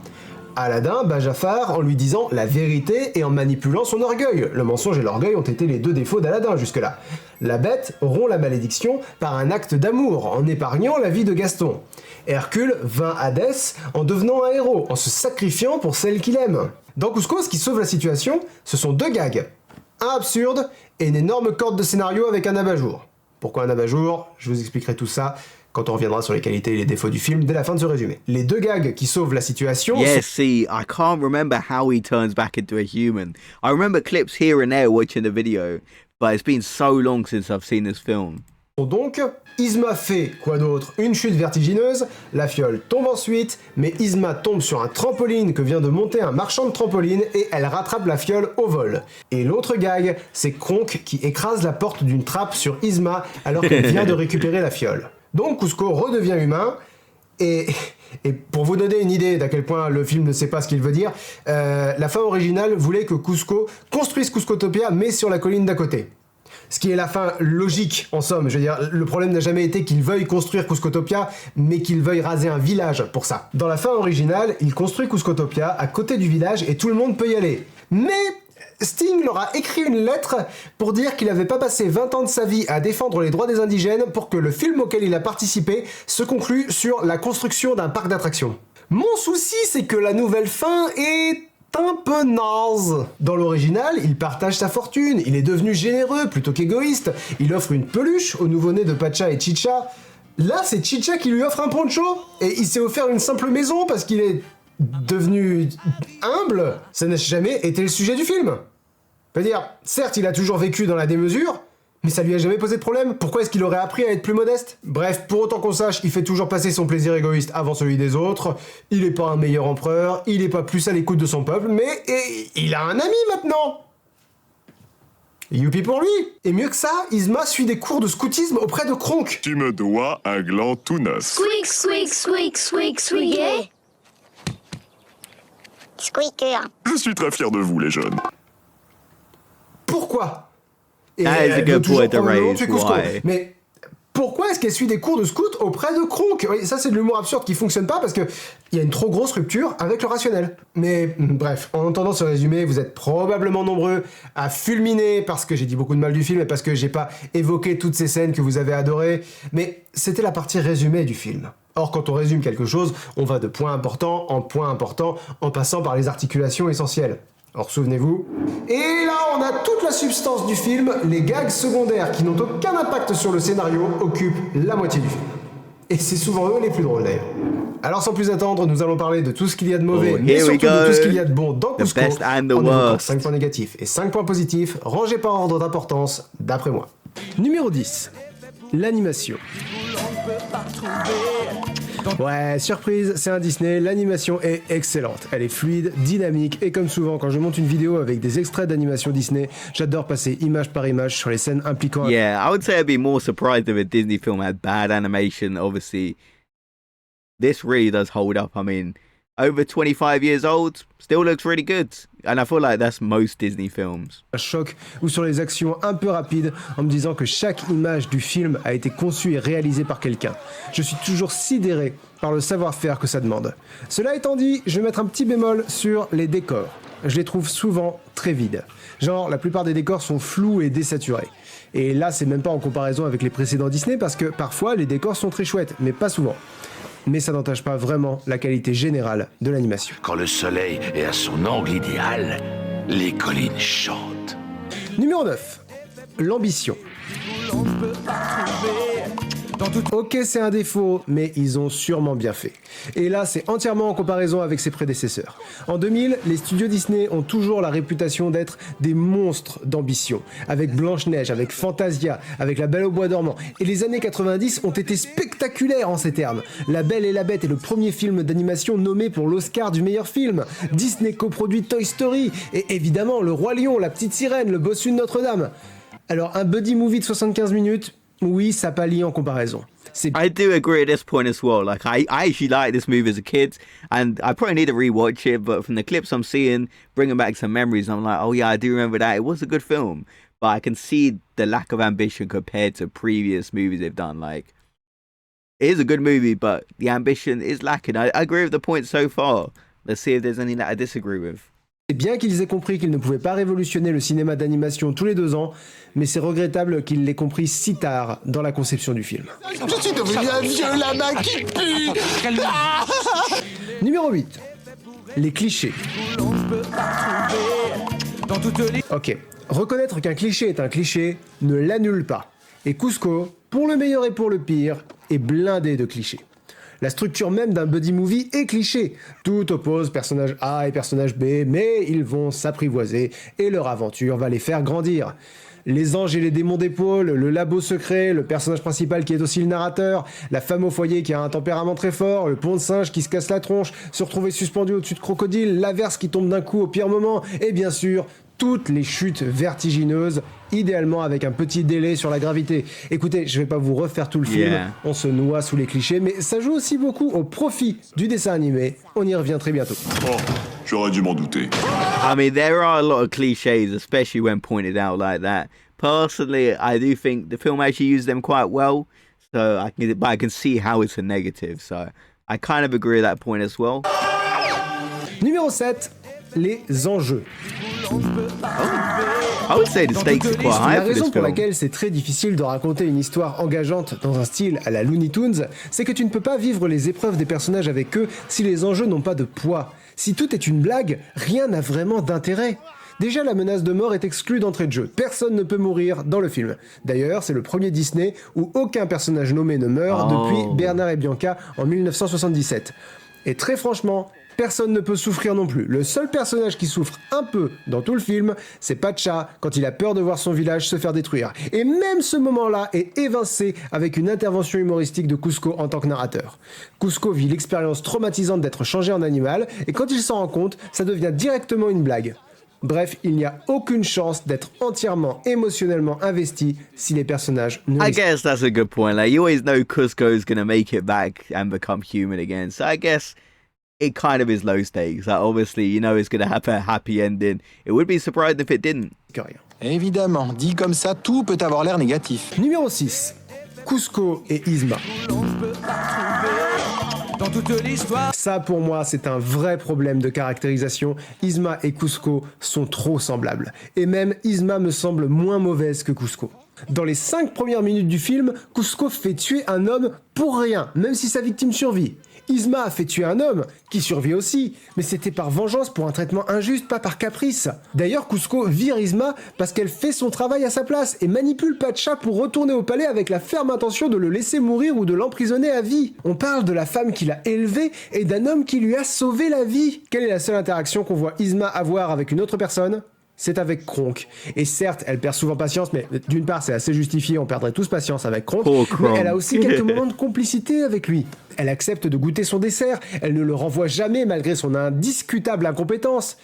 Aladdin bat Jafar en lui disant la vérité et en manipulant son orgueil. Le mensonge et l'orgueil ont été les 2 défauts d'Aladin jusque-là. La Bête rompt la malédiction par un acte d'amour en épargnant la vie de Gaston. Hercule vainc Hadès en devenant un héros, en se sacrifiant pour celle qu'il aime. Dans Kuzco, ce qui sauve la situation, ce sont 2 gags. Un absurde et une énorme corde de scénario avec un abat-jour. Pourquoi un abat-jour? Je vous expliquerai tout ça quand on reviendra sur les qualités et les défauts du film dès la fin de ce résumé. Les 2 gags qui sauvent la situation Yeah, see, I can't remember how he turns back into a human. I remember clips here and there watching the video, but it's been so long since I've seen this film. sont donc Yzma fait, quoi d'autre, une chute vertigineuse, la fiole tombe ensuite, mais Yzma tombe sur un trampoline que vient de monter un marchand de trampoline et elle rattrape la fiole au vol. Et l'autre gag, c'est Kronk qui écrase la porte d'une trappe sur Yzma alors qu'elle vient de récupérer la fiole. Donc Kuzco redevient humain, et pour vous donner une idée d'à quel point le film ne sait pas ce qu'il veut dire, la fin originale voulait que Kuzco construise Kuzcotopia mais sur la colline d'à côté. Ce qui est la fin logique, en somme. Je veux dire, le problème n'a jamais été qu'il veuille construire Kuzcotopia, mais qu'il veuille raser un village pour ça. Dans la fin originale, il construit Kuzcotopia à côté du village et tout le monde peut y aller. Mais Sting leur a écrit une lettre pour dire qu'il n'avait pas passé 20 ans de sa vie à défendre les droits des indigènes pour que le film auquel il a participé se conclue sur la construction d'un parc d'attractions. Mon souci, c'est que la nouvelle fin est un peu naze. Dans l'original, il partage sa fortune, il est devenu généreux plutôt qu'égoïste, il offre une peluche au nouveau-né de Pacha et Chicha. Là, c'est Chicha qui lui offre un poncho, et il s'est offert une simple maison parce qu'il est devenu humble. Ça n'a jamais été le sujet du film. Je veux dire, certes, il a toujours vécu dans la démesure, mais ça lui a jamais posé de problème. Pourquoi est-ce qu'il aurait appris à être plus modeste? Bref, pour autant qu'on sache, il fait toujours passer son plaisir égoïste avant celui des autres. Il est pas un meilleur empereur, il est pas plus à l'écoute de son peuple, mais il a un ami maintenant. Youpi pour lui. Et mieux que ça, Yzma suit des cours de scoutisme auprès de Kronk. Tu me dois un gland tout neuf. Squeak, squeak, squeak, squeak, squeak. Yeah. Squeaker. Je suis très fier de vous, les jeunes. Pourquoi? Et That is a elle good veut toujours point to prendre le nom de raise. Cusco. Why? Mais pourquoi est-ce qu'elle suit des cours de scout auprès de Kronk? Oui, ça c'est de l'humour absurde qui fonctionne pas parce que il y a une trop grosse rupture avec le rationnel. Mais bref, en entendant ce résumé, vous êtes probablement nombreux à fulminer parce que j'ai dit beaucoup de mal du film et parce que j'ai pas évoqué toutes ces scènes que vous avez adorées. Mais c'était la partie résumée du film. Or, quand on résume quelque chose, on va de point important en passant par les articulations essentielles. Or, souvenez-vous. Et là, on a toute la substance du film, les gags secondaires qui n'ont aucun impact sur le scénario occupent la moitié du film. Et c'est souvent eux les plus drôles d'ailleurs. Alors sans plus attendre, nous allons parler de tout ce qu'il y a de mauvais, Oh, mais here we surtout de go. tout ce qu'il y a de bon dans The Cusco, best and the en évoquant worst. 5 points négatifs et 5 points positifs, rangés par ordre d'importance, d'après moi. Numéro 10. L'animation. Ouais, surprise, c'est un Disney, l'animation est excellente. Elle est fluide, dynamique, et comme souvent, quand je monte une vidéo avec des extraits d'animation Disney, j'adore passer image par image sur les scènes impliquant... Yeah, I would say I'd be more surprised if a Disney film had bad animation. Obviously, this really does hold up. I mean, over 25 years old, still looks really good. And I feel like that's most Disney films. Un choc ou sur les actions un peu rapides en me disant que chaque image du film a été conçue et réalisée par quelqu'un. Je suis toujours sidéré par le savoir-faire que ça demande. Cela étant dit, je vais mettre un petit bémol sur les décors. Je les trouve souvent très vides. Genre, la plupart des décors sont flous et désaturés. Et là, c'est même pas en comparaison avec les précédents Disney parce que parfois les décors sont très chouettes, mais pas souvent. Mais ça n'entache pas vraiment la qualité générale de l'animation. Quand le soleil est à son angle idéal, les collines chantent. Numéro 9. L'ambition. Ok, c'est un défaut, mais ils ont sûrement bien fait. Et là, c'est entièrement en comparaison avec ses prédécesseurs. En 2000, les studios Disney ont toujours la réputation d'être des monstres d'ambition. Avec Blanche-Neige, avec Fantasia, avec La Belle au Bois dormant. Et les années 90 ont été spectaculaires en ces termes. La Belle et la Bête est le premier film d'animation nommé pour l'Oscar du meilleur film. Disney coproduit Toy Story. Et évidemment, Le Roi Lion, La Petite Sirène, Le Bossu de Notre-Dame. Alors, un buddy movie de 75 minutes, oui, ça pâlit en comparaison. I do agree at this point as well. Like, I actually liked this movie as a kid, and I probably need to rewatch it, but from the clips I'm seeing, bringing back some memories, I'm like, oh yeah, I do remember that. It was a good film, but I can see the lack of ambition compared to previous movies they've done. Like, it is a good movie, but the ambition is lacking. I agree with the point so far. Let's see if there's any that I disagree with. C'est bien qu'ils aient compris qu'ils ne pouvaient pas révolutionner le cinéma d'animation tous les 2 ans, mais c'est regrettable qu'ils l'aient compris si tard dans la conception du film. Je suis devenu un vieux lama qui pue. Numéro 8. Les clichés. Ok, reconnaître qu'un cliché est un cliché ne l'annule pas. Et Kuzco, pour le meilleur et pour le pire, est blindé de clichés. La structure même d'un buddy movie est cliché. Tout oppose personnage A et personnage B, mais ils vont s'apprivoiser et leur aventure va les faire grandir. Les anges et les démons d'épaule, le labo secret, le personnage principal qui est aussi le narrateur, la femme au foyer qui a un tempérament très fort, le pont de singe qui se casse la tronche, se retrouver suspendu au-dessus de crocodile, l'averse qui tombe d'un coup au pire moment, et bien sûr, toutes les chutes vertigineuses, idéalement avec un petit délai sur la gravité. Écoutez, je vais pas vous refaire tout le film, on se noie sous les clichés, mais ça joue aussi beaucoup au profit du dessin animé. On y revient très bientôt. Oh, j'aurais dû m'en douter. I mean, there are a lot of cliches, especially when pointed out like that. Personally, I do think the film actually used them quite well, so I can see how it's a negative. So I kind of agree with that point as well. Numéro 7, les enjeux. I would say the stakes are quite high La for this raison pour film. laquelle c'est très difficile de raconter une histoire engageante dans un style à la Looney Tunes, c'est que tu ne peux pas vivre les épreuves des personnages avec eux si les enjeux n'ont pas de poids. Si tout est une blague, rien n'a vraiment d'intérêt. Déjà, la menace de mort est exclue d'entrée de jeu. Personne ne peut mourir dans le film. D'ailleurs, c'est le premier Disney où aucun personnage nommé ne meurt depuis Bernard et Bianca en 1977. Et très franchement, personne ne peut souffrir non plus. Le seul personnage qui souffre un peu dans tout le film, c'est Pacha quand il a peur de voir son village se faire détruire. Et même ce moment-là est évincé avec une intervention humoristique de Kuzco en tant que narrateur. Kuzco vit l'expérience traumatisante d'être changé en animal, et quand il s'en rend compte, ça devient directement une blague. Bref, il n'y a aucune chance d'être entièrement émotionnellement investi si les personnages ne... I guess that's a good point. Like, you always know Kuzco's gonna make it back and become human again. So I guess it kind of is low stakes. Like, obviously, you know it's gonna have a happy ending. It would be surprised if it didn't. Évidemment, dit comme ça, tout peut avoir l'air négatif. Numéro 6. Kuzco et Yzma. Dans toute l'histoire. Ça, pour moi, c'est un vrai problème de caractérisation. Yzma et Kuzco sont trop semblables. Et même, Yzma me semble moins mauvaise que Kuzco. Dans les 5 premières minutes du film, Kuzco fait tuer un homme pour rien, même si sa victime survit. Yzma a fait tuer un homme, qui survit aussi, mais c'était par vengeance pour un traitement injuste, pas par caprice. D'ailleurs, Kuzco vire Yzma parce qu'elle fait son travail à sa place et manipule Pacha pour retourner au palais avec la ferme intention de le laisser mourir ou de l'emprisonner à vie. On parle de la femme qui l'a élevé et d'un homme qui lui a sauvé la vie. Quelle est la seule interaction qu'on voit Yzma avoir avec une autre personne ? c'est avec Kronk. Et certes, elle perd souvent patience, mais d'une part, c'est assez justifié, on perdrait tous patience avec Kronk, mais elle a aussi quelques moments de complicité avec lui. Elle accepte de goûter son dessert, elle ne le renvoie jamais malgré son indiscutable incompétence.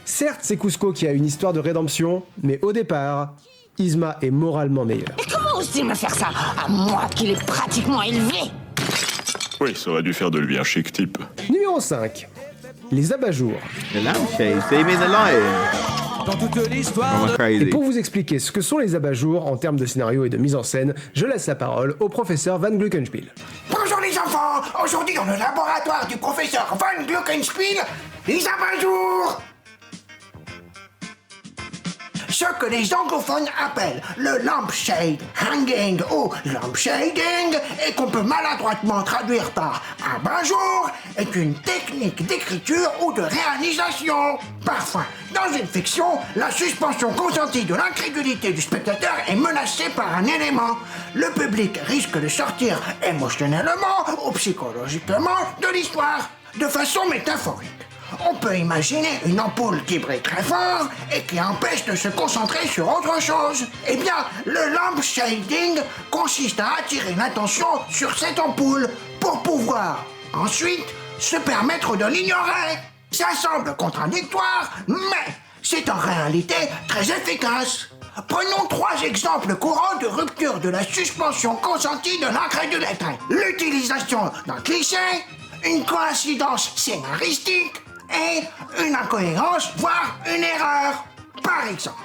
Certes, c'est Kuzco qui a une histoire de rédemption, mais au départ, Yzma est moralement meilleure. Et comment ose-t-il me faire ça, à moi qui l'ai pratiquement élevé? Oui, ça aurait dû faire de lui un chic type. Numéro 5. Les abat-jours. The lampshades, they mean the lion. Dans toute l'histoire I'm crazy. Et pour vous expliquer ce que sont les abat-jours en termes de scénario et de mise en scène, je laisse la parole au professeur Van Glückenspiel. Bonjour les enfants. Aujourd'hui dans le laboratoire du professeur Van Glückenspiel, les abat-jours. Ce que les anglophones appellent le lampshade hanging ou lampshading et qu'on peut maladroitement traduire par abat-jour est une technique d'écriture ou de réalisation. Parfois, dans une fiction, la suspension consentie de l'incrédulité du spectateur est menacée par un élément. Le public risque de sortir émotionnellement ou psychologiquement de l'histoire, de façon métaphorique. On peut imaginer une ampoule qui brille très fort et qui empêche de se concentrer sur autre chose. Eh bien, le lamp shading consiste à attirer l'attention sur cette ampoule pour pouvoir ensuite se permettre de l'ignorer. Ça semble contradictoire, mais c'est en réalité très efficace. Prenons 3 exemples courants de rupture de la suspension consentie de l'incrédulité. L'utilisation d'un cliché, une coïncidence scénaristique, et une incohérence, voire une erreur. Par exemple,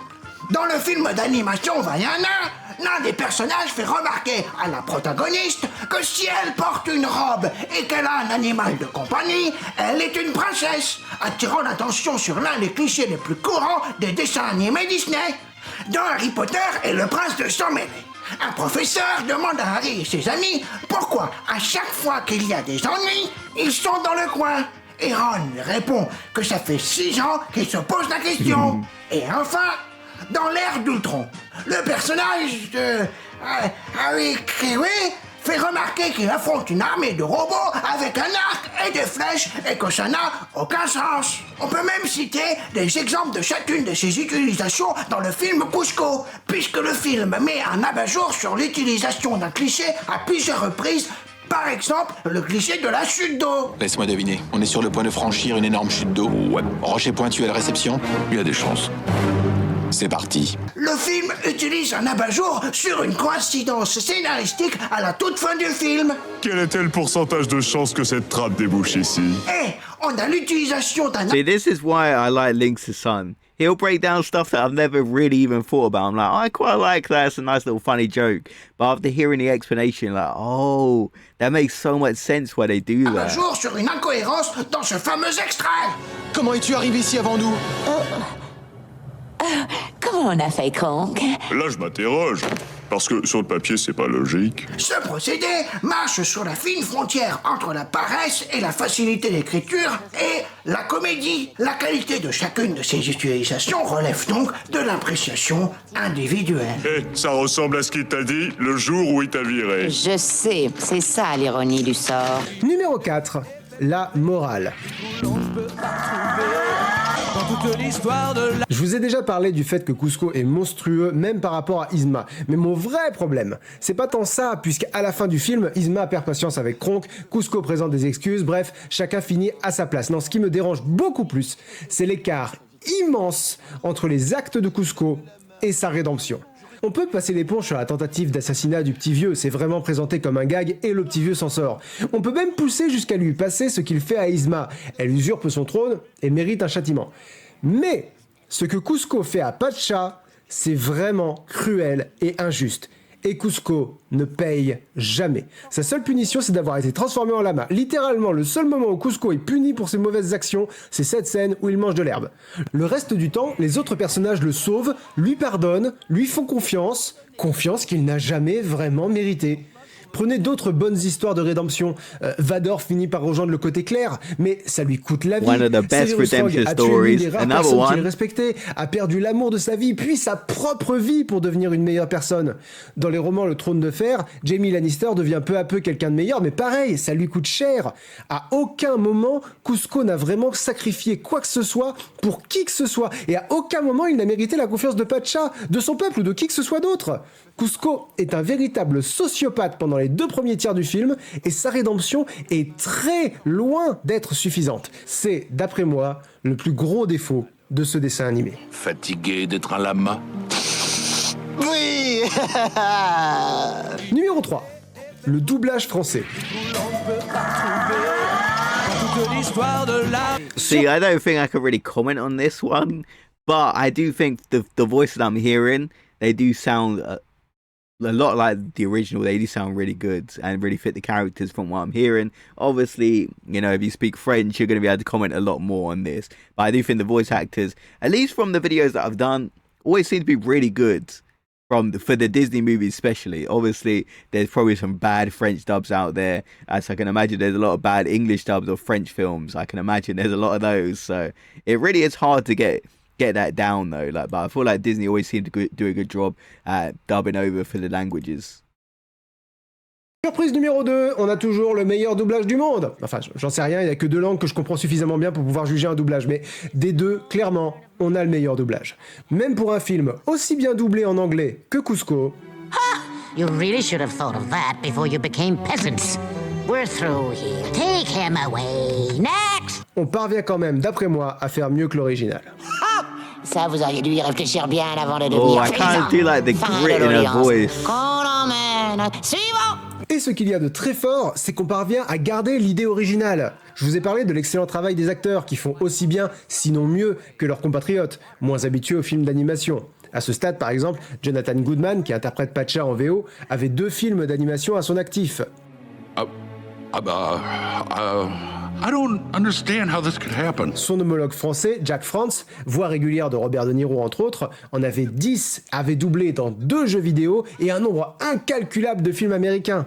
dans le film d'animation Vaiana, l'un des personnages fait remarquer à la protagoniste que si elle porte une robe et qu'elle a un animal de compagnie, elle est une princesse, attirant l'attention sur l'un des clichés les plus courants des dessins animés Disney. Dans Harry Potter et le prince de Sang-Mêlé, un professeur demande à Harry et ses amis pourquoi, à chaque fois qu'il y a des ennuis, ils sont dans le coin. Et Ron lui répond que ça fait 6 ans qu'il se pose la question. Et enfin, dans l'ère d'Ultron, le personnage de Harry Kiwi fait remarquer qu'il affronte une armée de robots avec un arc et des flèches et que ça n'a aucun sens. On peut même citer des exemples de chacune de ces utilisations dans le film Kuzco, puisque le film met un abat-jour sur l'utilisation d'un cliché à plusieurs reprises. Par exemple, le cliché de la chute d'eau. Laisse-moi deviner, on est sur le point de franchir une énorme chute d'eau. Ouais, Rocher pointu à la réception. il y a des chances. C'est parti. Le film utilise un abat-jour sur une coïncidence scénaristique à la toute fin du film. Quel était le pourcentage de chances que cette trappe débouche ici? Et on a l'utilisation d'un... See, this is why I like Link's son. He'll break down stuff that I've never really even thought about. I'm like, I quite like that. It's a nice little funny joke. But after hearing the explanation, like, oh, that makes so much sense why they do that. Abat-jour sur une incohérence dans ce fameux extrait. Comment es-tu arrivé ici avant nous? Comment on a fait, Kronk? Là, je m'interroge. Parce que sur le papier, c'est pas logique. Ce procédé marche sur la fine frontière entre la paresse et la facilité d'écriture et la comédie. La qualité de chacune de ces utilisations relève donc de l'appréciation individuelle. Eh, ça ressemble à ce qu'il t'a dit le jour où il t'a viré. Je sais, c'est ça l'ironie du sort. Numéro 4. La morale. dans toute l'histoire de la... Je vous ai déjà parlé du fait que Kuzco est monstrueux, même par rapport à Yzma. Mais mon vrai problème, c'est pas tant ça, puisqu'à la fin du film, Yzma perd patience avec Kronk, Kuzco présente des excuses, bref, chacun finit à sa place. Non, ce qui me dérange beaucoup plus, c'est l'écart immense entre les actes de Kuzco et sa rédemption. On peut passer l'éponge sur la tentative d'assassinat du petit vieux, c'est vraiment présenté comme un gag et le petit vieux s'en sort. On peut même pousser jusqu'à lui passer ce qu'il fait à Yzma. Elle usurpe son trône et mérite un châtiment. Mais ce que Kuzco fait à Pacha, c'est vraiment cruel et injuste. Et Kuzco ne paye jamais. Sa seule punition, c'est d'avoir été transformé en lama. Littéralement, le seul moment où Kuzco est puni pour ses mauvaises actions, c'est cette scène où il mange de l'herbe. Le reste du temps, les autres personnages le sauvent, lui pardonnent, lui font confiance qu'il n'a jamais vraiment mérité. Prenez d'autres bonnes histoires de rédemption. Vador finit par rejoindre le côté clair, mais ça lui coûte la vie. One of the best Severus Fogg redemption a tué l'une stories. des rares Another personnes qu'il one. respectait, a perdu l'amour de sa vie, puis sa propre vie pour devenir une meilleure personne. Dans les romans Le Trône de Fer, Jaime Lannister devient peu à peu quelqu'un de meilleur, mais pareil, ça lui coûte cher. À aucun moment, Kuzco n'a vraiment sacrifié quoi que ce soit pour qui que ce soit, et à aucun moment il n'a mérité la confiance de Pacha, de son peuple ou de qui que ce soit d'autre. Kuzco est un véritable sociopathe pendant les 2 premiers tiers du film, et sa rédemption est très loin d'être suffisante. C'est, d'après moi, le plus gros défaut de ce dessin animé. Fatigué d'être un lama? Oui. Numéro 3. Le doublage français. Toute l'histoire de la... See, I don't think I can really comment on this one, but I do think the voices I'm hearing, they do sound a lot like the original. They do sound really good and really fit the characters from what I'm hearing. Obviously, you know, if you speak French, you're going to be able to comment a lot more on this. But I do think the voice actors, at least from the videos that I've done, always seem to be really good. For the Disney movies especially. Obviously, there's probably some bad French dubs out there. As I can imagine, there's a lot of bad English dubs of French films. I can imagine there's a lot of those. So it really is hard to get that down though. Like, but I feel like Disney always seem to do a good job at dubbing over for the languages. Surprise numéro 2, on a toujours le meilleur doublage du monde. Enfin, j'en sais rien, il n'y a que 2 langues que je comprends suffisamment bien pour pouvoir juger un doublage, mais des 2, clairement, on a le meilleur doublage. Même pour un film aussi bien doublé en anglais que Kuzco. You really should have thought of that before you became peasants. We're through here. Take him away. Next! On parvient quand même, d'après moi, à faire mieux que l'original. Ça, vous auriez dû y réfléchir bien avant de Oh, devenir I can't do paysan. like the Fin grit de in her l'audience. voice. Qu'on emmène. Suivant! Et ce qu'il y a de très fort, c'est qu'on parvient à garder l'idée originale. Je vous ai parlé de l'excellent travail des acteurs qui font aussi bien, sinon mieux, que leurs compatriotes, moins habitués aux films d'animation. À ce stade, par exemple, Jonathan Goodman, qui interprète Pacha en VO, avait 2 films d'animation à son actif. I don't understand how this could happen. Son homologue français, Jack France, voix régulière de Robert De Niro entre autres, en avait 10, avait doublé dans 2 jeux vidéo et un nombre incalculable de films américains.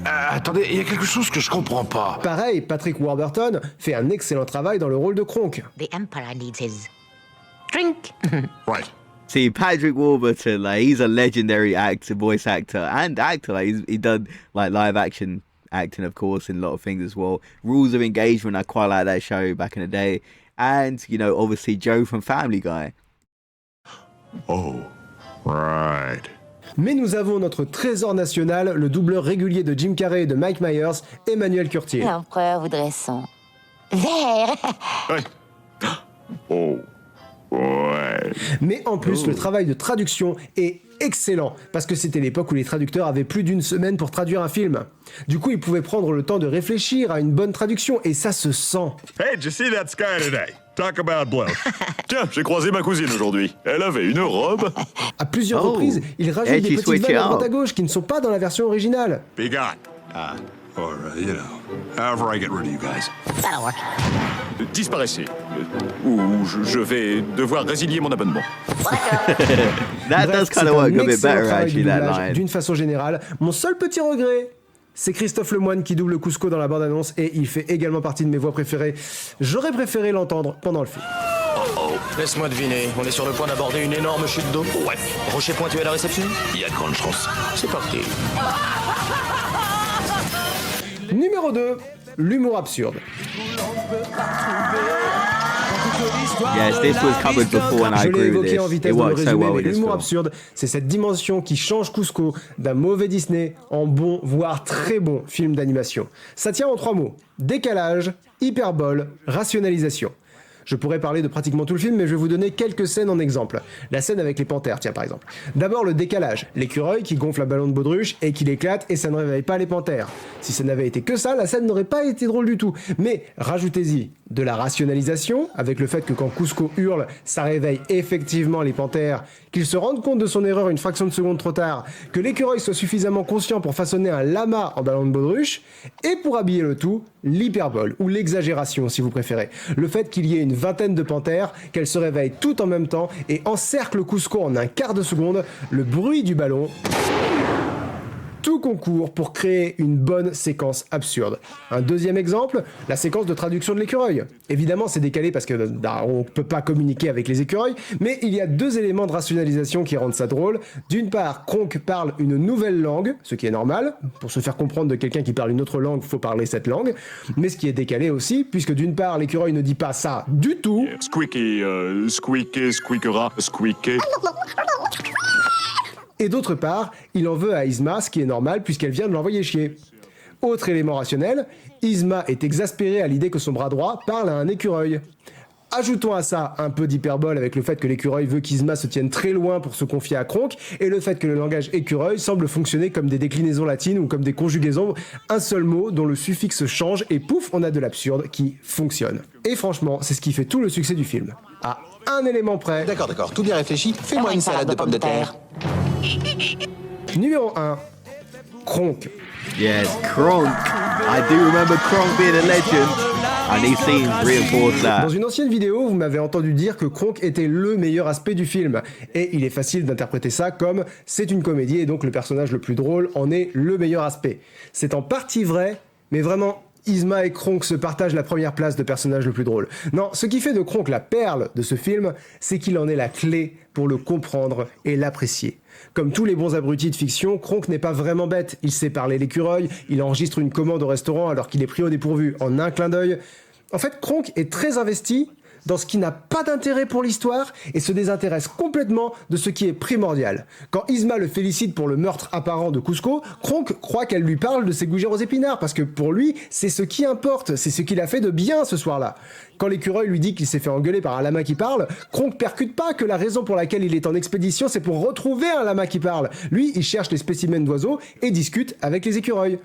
Attendez, il y a quelque chose que je comprends pas. Pareil, Patrick Warburton fait un excellent travail dans le rôle de Kronk. The Emperor needs his drink. Right. See, Patrick Warburton, like, he's a legendary actor, voice actor, and actor. Like, he done like live action acting, of course, in a lot of things as well. Rules of Engagement, I quite like that show back in the day. And, you know, obviously Joe from Family Guy. Oh, right. Mais nous avons notre trésor national, le doubleur régulier de Jim Carrey et de Mike Myers, Emmanuel Curtil. L'empereur voudrait son verre. Ouais. Oh, ouais. Mais en plus, le travail de traduction est excellent, parce que c'était l'époque où les traducteurs avaient plus d'1 semaine pour traduire un film. Du coup, ils pouvaient prendre le temps de réfléchir à une bonne traduction, et ça se sent. Hey, did you see that sky today? Talk about blow. Tiens, j'ai croisé ma cousine aujourd'hui. Elle avait une robe. À plusieurs Oh. reprises, ils rajoutent Et des tu petites switch vannes à it droite up. à gauche qui ne sont pas dans la version originale. Be gone. Or, you know, however I get rid of you guys. That'll work. Disparaissez. Ou je vais devoir résilier mon abonnement. That Bref, does kind c'est of work un a bit excellent better, travail actually, de that doublage, line. d'une façon générale. Mon seul petit regret, c'est Christophe Lemoine qui double Kuzco dans la bande-annonce et il fait également partie de mes voix préférées. J'aurais préféré l'entendre pendant le film. Laisse-moi deviner, on est sur le point d'aborder une énorme chute d'eau. Ouais, Rocher pointu à la réception. il y a de grandes chances. C'est parti. Numéro 2, l'humour absurde. Yes, this was covered before, and I Je l'ai agree with évoqué en this. vitesse It dans le works so résumé, well mais with this l'humour film. absurde, c'est cette dimension qui change Kuzco d'un mauvais Disney en bon, voire très bon film d'animation. Ça tient en 3 mots: décalage, hyperbole, rationalisation. Je pourrais parler de pratiquement tout le film, mais je vais vous donner quelques scènes en exemple. La scène avec les panthères, tiens par exemple. D'abord le décalage, l'écureuil qui gonfle un ballon de baudruche et qui l'éclate et ça ne réveille pas les panthères. Si ça n'avait été que ça, la scène n'aurait pas été drôle du tout. Mais rajoutez-y de la rationalisation, avec le fait que quand Kuzco hurle, ça réveille effectivement les panthères, qu'il se rende compte de son erreur une fraction de seconde trop tard, que l'écureuil soit suffisamment conscient pour façonner un lama en ballon de baudruche, et pour habiller le tout, l'hyperbole, ou l'exagération si vous préférez. Le fait qu'il y ait une vingtaine de panthères, qu'elles se réveillent toutes en même temps et encerclent Cusco en un quart de seconde, le bruit du ballon. Tout concourt pour créer une bonne séquence absurde. Un deuxième exemple, la séquence de traduction de l'écureuil. Évidemment, c'est décalé parce que on peut pas communiquer avec les écureuils, mais il y a deux éléments de rationalisation qui rendent ça drôle. D'une part, Kronk parle une nouvelle langue, ce qui est normal. Pour se faire comprendre de quelqu'un qui parle une autre langue, faut parler cette langue. Mais ce qui est décalé aussi, puisque d'une part, l'écureuil ne dit pas ça du tout. Squeaky, squeaky, squeakera, squeaky. Et d'autre part, il en veut à Yzma, ce qui est normal puisqu'elle vient de l'envoyer chier. Autre élément rationnel, Yzma est exaspérée à l'idée que son bras droit parle à un écureuil. Ajoutons à ça un peu d'hyperbole avec le fait que l'écureuil veut qu'Yzma se tienne très loin pour se confier à Kronk, et le fait que le langage écureuil semble fonctionner comme des déclinaisons latines ou comme des conjugaisons, un seul mot dont le suffixe change, et pouf, on a de l'absurde qui fonctionne. Et franchement, c'est ce qui fait tout le succès du film. À un élément près... D'accord, tout bien réfléchi. Fais-moi une salade de pommes de terre. Numéro 1. Kronk. Yes, Kronk. I do remember Kronk being a legend. And these scenes reinforce that. Dans une ancienne vidéo, vous m'avez entendu dire que Kronk était le meilleur aspect du film. Et il est facile d'interpréter ça comme c'est une comédie et donc le personnage le plus drôle en est le meilleur aspect. C'est en partie vrai, mais vraiment... Yzma et Kronk se partagent la première place de personnage le plus drôle. Non, ce qui fait de Kronk la perle de ce film, c'est qu'il en est la clé pour le comprendre et l'apprécier. Comme tous les bons abrutis de fiction, Kronk n'est pas vraiment bête. Il sait parler l'écureuil, il enregistre une commande au restaurant alors qu'il est pris au dépourvu en un clin d'œil. En fait, Kronk est très investi dans ce qui n'a pas d'intérêt pour l'histoire et se désintéresse complètement de ce qui est primordial. Quand Yzma le félicite pour le meurtre apparent de Cusco, Kronk croit qu'elle lui parle de ses gougères aux épinards parce que pour lui, c'est ce qui importe, c'est ce qu'il a fait de bien ce soir-là. Quand l'écureuil lui dit qu'il s'est fait engueuler par un lama qui parle, Kronk percute pas que la raison pour laquelle il est en expédition, c'est pour retrouver un lama qui parle. Lui, il cherche les spécimens d'oiseaux et discute avec les écureuils.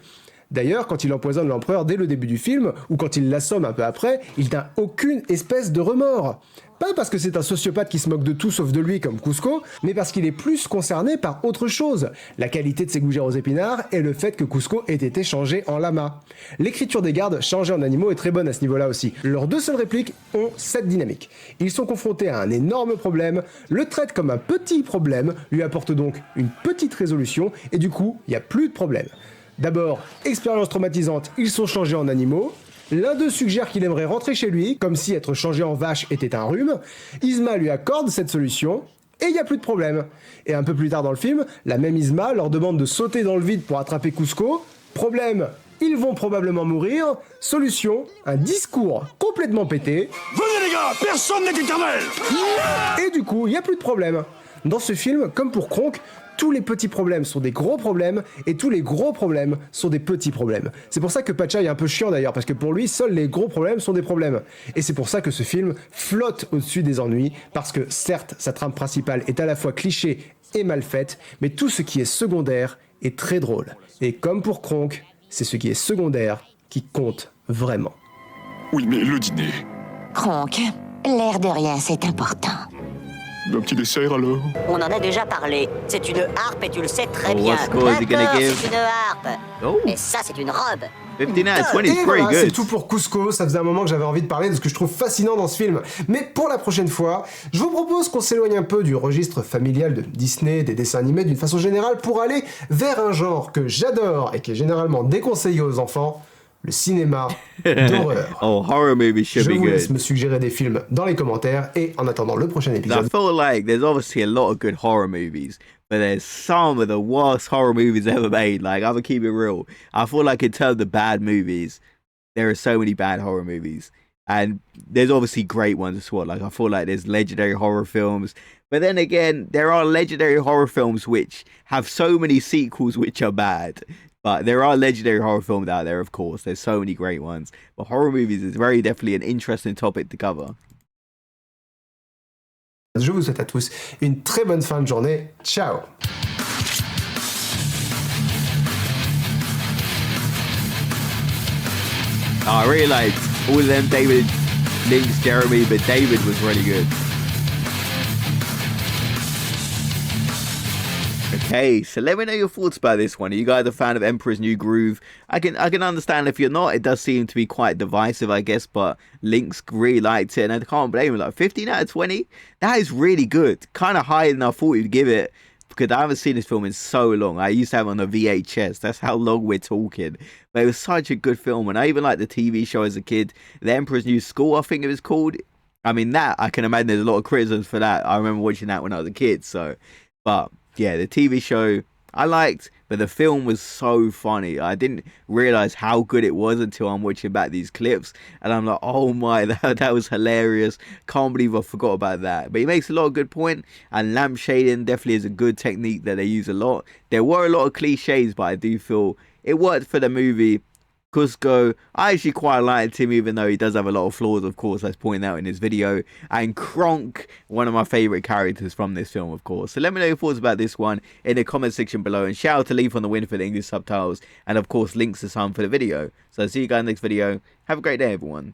D'ailleurs, quand il empoisonne l'empereur dès le début du film, ou quand il l'assomme un peu après, il n'a aucune espèce de remords. Pas parce que c'est un sociopathe qui se moque de tout sauf de lui comme Cusco, mais parce qu'il est plus concerné par autre chose, la qualité de ses gougères aux épinards et le fait que Cusco ait été changé en lama. L'écriture des gardes changés en animaux est très bonne à ce niveau-là aussi. Leurs deux seules répliques ont cette dynamique. Ils sont confrontés à un énorme problème, le traitent comme un petit problème, lui apportent donc une petite résolution, et du coup, il n'y a plus de problème. D'abord, expérience traumatisante, ils sont changés en animaux. L'un d'eux suggère qu'il aimerait rentrer chez lui, comme si être changé en vache était un rhume. Yzma lui accorde cette solution, et il n'y a plus de problème. Et un peu plus tard dans le film, la même Yzma leur demande de sauter dans le vide pour attraper Cusco. Problème, ils vont probablement mourir. Solution, un discours complètement pété. Venez les gars, personne n'est éternel. Et du coup, il n'y a plus de problème. Dans ce film, comme pour Kronk, tous les petits problèmes sont des gros problèmes, et tous les gros problèmes sont des petits problèmes. C'est pour ça que Pacha est un peu chiant d'ailleurs, parce que pour lui, seuls les gros problèmes sont des problèmes. Et c'est pour ça que ce film flotte au-dessus des ennuis, parce que certes, sa trame principale est à la fois cliché et mal faite, mais tout ce qui est secondaire est très drôle. Et comme pour Kronk, c'est ce qui est secondaire qui compte vraiment. Oui, mais le dîner. Kronk, l'air de rien, c'est important. Un petit dessert alors? On en a déjà parlé. C'est une harpe et tu le sais très Oh, bien. what score is he gonna D'accord, give? c'est une harpe. Oh. Et ça, c'est une robe. 59 out of 20 is Et pretty voilà, c'est good. tout pour Cusco. Ça faisait un moment que j'avais envie de parler de ce que je trouve fascinant dans ce film. Mais pour la prochaine fois, je vous propose qu'on s'éloigne un peu du registre familial de Disney, des dessins animés d'une façon générale, pour aller vers un genre que j'adore et qui est généralement déconseillé aux enfants, le cinéma d'horreur. Oh, horror movies should Je be vous laisse good. me suggérer des films dans les commentaires et en attendant le prochain I épisode. feel like there's obviously a lot of good horror movies, but there's some of the worst horror movies ever made. Like, I'm gonna keep it real. I feel like in terms of bad movies, there are so many bad horror movies. And there's obviously great ones as well. Like, I feel like there's legendary horror films. But then again, there are legendary horror films which have so many sequels which are bad. But there are legendary horror films out there, of course. There's so many great ones. But horror movies is very definitely an interesting topic to cover. Je vous souhaite à tous une très bonne fin de journée. Ciao! I really liked all of them David Lynch, Jeremy, but David was really good. Okay, so let me know your thoughts about this one. Are you guys a fan of Emperor's New Groove? I can understand if you're not. It does seem to be quite divisive, I guess, but Links really liked it, and I can't blame him. Like 15 out of 20, that is really good. Kind of higher than I thought you'd give it, because I haven't seen this film in so long. I used to have it on a VHS. That's how long we're talking. But it was such a good film, and I even liked the TV show as a kid. The Emperor's New School, I think it was called. I mean, that, I can imagine there's a lot of criticisms for that. I remember watching that when I was a kid, so. But, yeah, the TV show, I liked, but the film was so funny. I didn't realise how good it was until I'm watching back these clips, and I'm like, oh my, that was hilarious. Can't believe I forgot about that. But he makes a lot of good point, and lamp shading definitely is a good technique that they use a lot. There were a lot of cliches, but I do feel it worked for the movie. Kuzco, I actually quite liked him, even though he does have a lot of flaws, of course, as pointed out in this video. And Kronk, one of my favourite characters from this film, of course. So let me know your thoughts about this one in the comment section below. And shout out to Leaf on the win for the English subtitles. And of course, links to some for the video. So I'll see you guys in the next video. Have a great day, everyone.